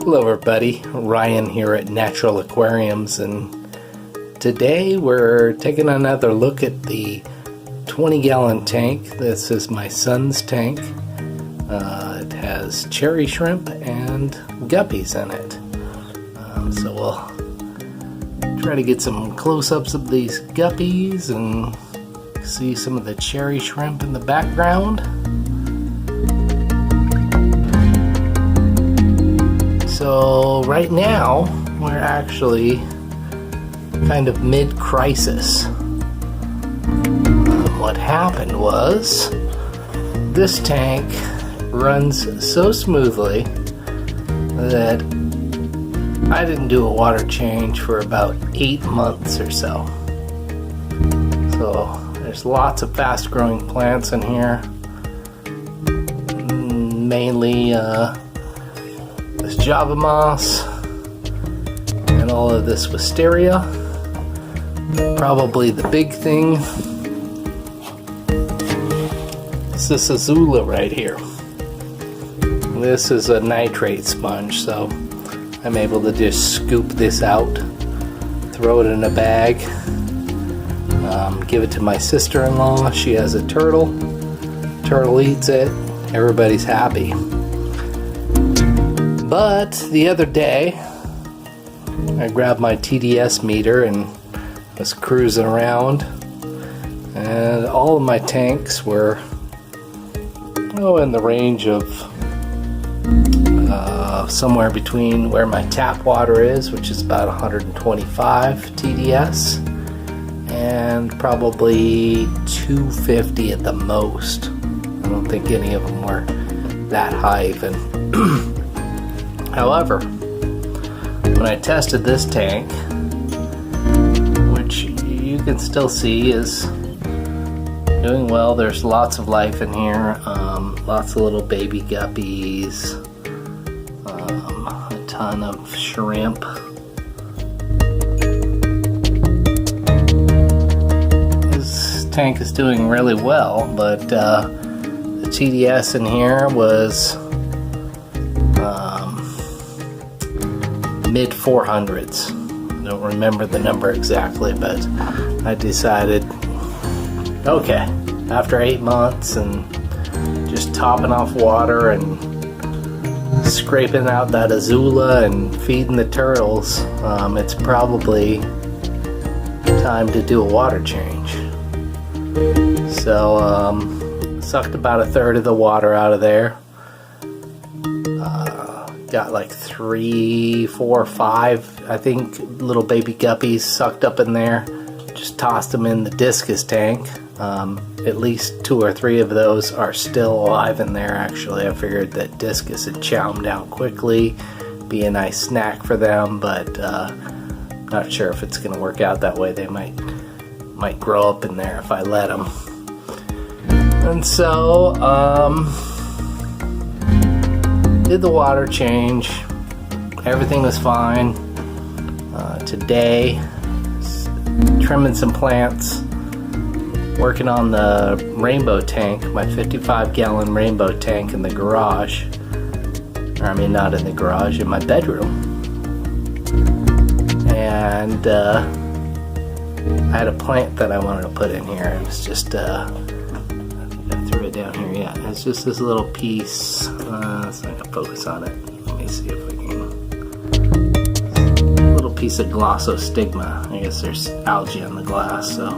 Hello everybody, Ryan here at Natural Aquariums, and today we're taking another look at the 20-gallon tank. This is my son's tank. It has cherry shrimp and guppies in it. So we'll try to get some close-ups of these guppies and see some of the cherry shrimp in the background. So right now we're actually kind of mid-crisis. What happened was this tank runs so smoothly that I didn't do a water change for about 8 months or so. So there's lots of fast-growing plants in here, mainly this Java moss and all of this wisteria. Probably the big thing is this azula right here. This is a nitrate sponge, so I'm able to just scoop this out, throw it in a bag, give it to my sister-in-law. She has a turtle. Turtle eats it. Everybody's happy. But the other day, I grabbed my TDS meter and was cruising around, and all of my tanks were in the range of somewhere between where my tap water is, which is about 125 TDS, and probably 250 at the most. I don't think any of them were that high even. However, when I tested this tank, which you can still see is doing well, there's lots of life in here, lots of little baby guppies, a ton of shrimp. This tank is doing really well, but the TDS in here was mid 400s. I don't remember the number exactly, but I decided, okay, after 8 months and just topping off water and scraping out that azula and feeding the turtles, it's probably time to do a water change. So sucked about 1/3 of the water out of there. Got like 3, 4, 5, I think, little baby guppies sucked up in there. Just tossed them in the discus tank. At least 2 or 3 of those are still alive in there. Actually, I figured that discus had chowed down quickly, be a nice snack for them, but not sure if it's going to work out that way. They might grow up in there if I let them. And so did the water change. Everything was fine. Today, trimming some plants, working on the rainbow tank, my 55-gallon rainbow tank in the garage. Or I mean, not in the garage, in my bedroom. And I had a plant that I wanted to put in here. It was just I threw it down here. Yeah, it's just this little piece. It's not gonna focus on it. Let me see if I can. A little piece of glossostigma. I guess there's algae on the glass, so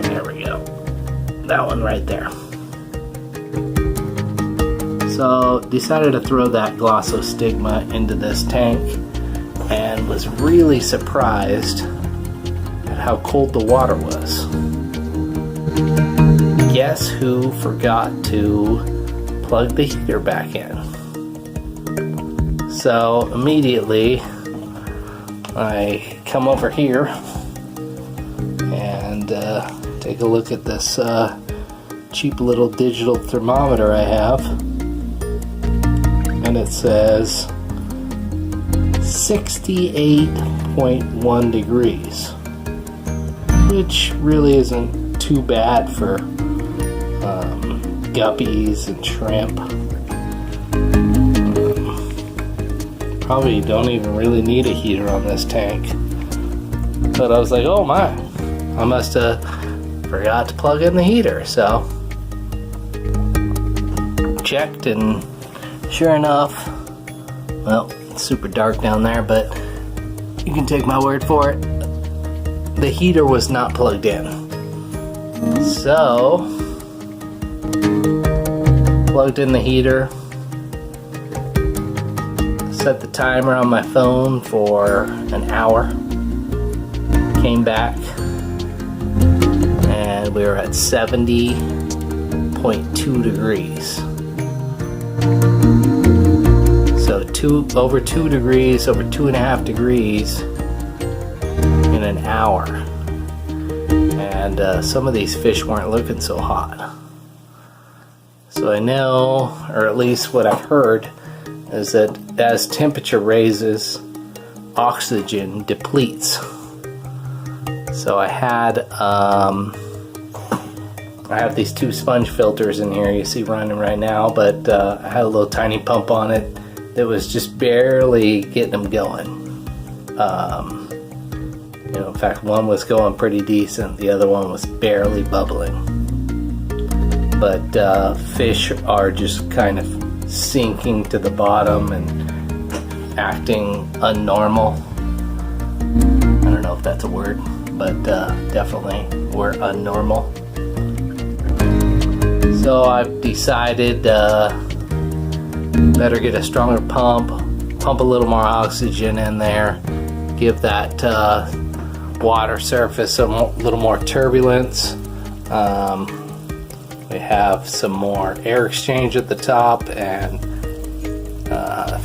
there we go. That one right there. So decided to throw that glossostigma into this tank, and was really surprised at how cold the water was. Guess who forgot to plug the heater back in? So immediately I come over here and take a look at this cheap little digital thermometer I have, and it says 68.1 degrees, which really isn't too bad for guppies and shrimp. probably don't even really need a heater on this tank. But I was like, oh my, I must have forgot to plug in the heater. So checked, and sure enough, well, it's super dark down there, but you can take my word for it, the heater was not plugged in. So plugged in the heater, set the timer on my phone for an hour, came back, and we were at 70.2 degrees. So over 2 degrees, over 2.5 degrees in an hour. And some of these fish weren't looking so hot. So I know, or at least what I've heard, is that as temperature raises, oxygen depletes. So I have these 2 sponge filters in here you see running right now, but I had a little tiny pump on it that was just barely getting them going. In fact, one was going pretty decent, the other one was barely bubbling. But fish are just kind of sinking to the bottom and acting unnormal. I don't know if that's a word, but definitely we're unnormal. So I've decided better get a stronger pump a little more oxygen in there, give that water surface a little more turbulence. We have some more air exchange at the top, and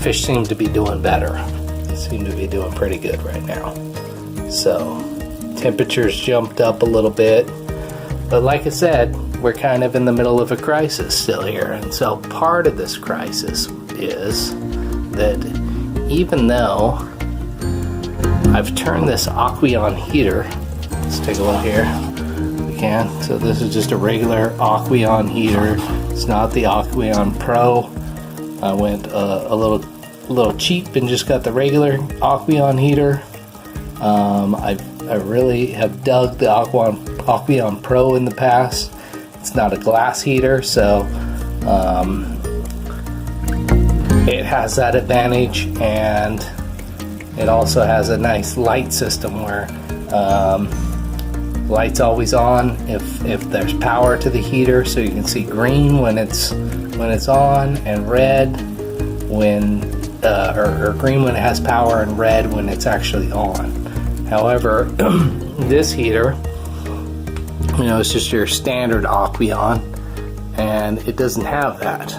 fish seem to be doing better. They seem to be doing pretty good right now. So temperatures jumped up a little bit, but like I said, we're kind of in the middle of a crisis still here. And so part of this crisis is that even though I've turned this Aqueon heater, let's take a look here if we can. So this is just a regular Aqueon heater. It's not the Aqueon Pro. I went a little cheap and just got the regular Aqueon heater. I really have dug the Aqueon Pro in the past. It's not a glass heater, so it has that advantage, and it also has a nice light system where light's always on if there's power to the heater, so you can see green when it's on, and red when or green when it has power, and red when it's actually on. However, this heater, it's just your standard Aqueon, and it doesn't have that.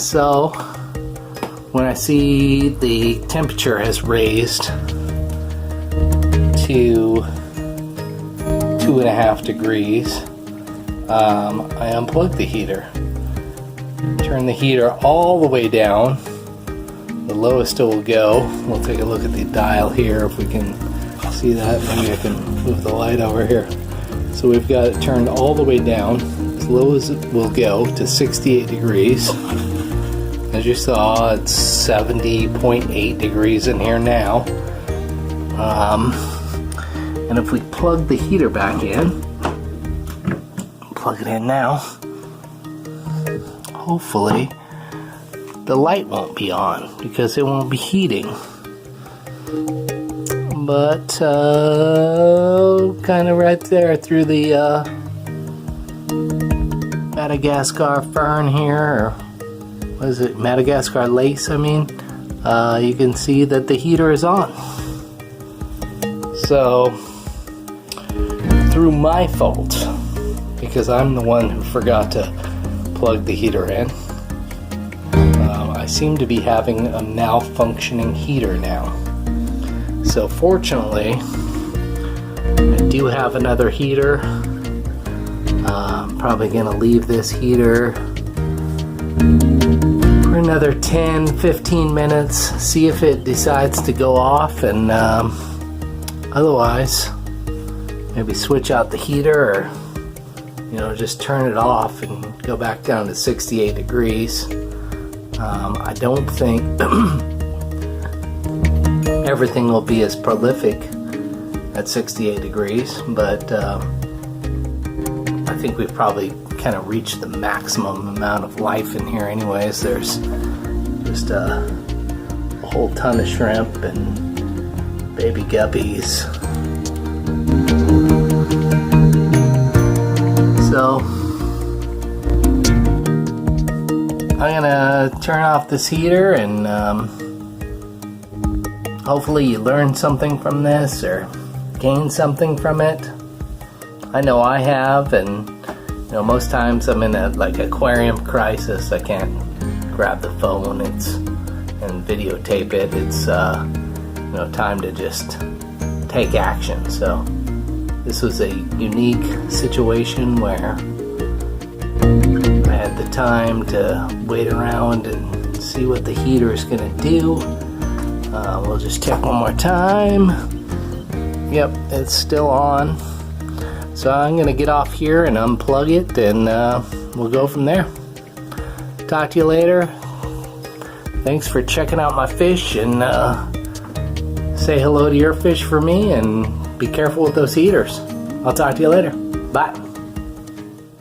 So when I see the temperature has raised to 2.5 degrees, I unplug the heater, turn the heater all the way down, the lowest it will go. We'll take a look at the dial here if we can see that. Maybe I can move the light over here. So we've got it turned all the way down, as low as it will go, to 68 degrees. As you saw, it's 70.8 degrees in here now. And if we plug the heater back in, plug it in now, hopefully the light won't be on because it won't be heating. But kind of right there through the Madagascar fern here, or what is it, Madagascar lace, you can see that the heater is on. So through my fault, because I'm the one who forgot to plug the heater in, I seem to be having a malfunctioning heater now. So fortunately, I do have another heater. I'm probably going to leave this heater for another 10-15 minutes, see if it decides to go off, and otherwise maybe switch out the heater, or just turn it off and go back down to 68 degrees. I don't think everything will be as prolific at 68 degrees, but I think we've probably kind of reached the maximum amount of life in here anyways. There's just a whole ton of shrimp and baby guppies. So I'm gonna turn off this heater, and hopefully you learned something from this or gained something from it. I know I have, and you know, most times I'm in a like aquarium crisis. I can't grab the phone and videotape it. It's you know, time to just take action. So this was a unique situation where I had the time to wait around and see what the heater is going to do. We'll just check one more time. Yep, it's still on. So I'm going to get off here and unplug it, and we'll go from there. Talk to you later. Thanks for checking out my fish, and say hello to your fish for me, and be careful with those heaters. I'll talk to you later. Bye.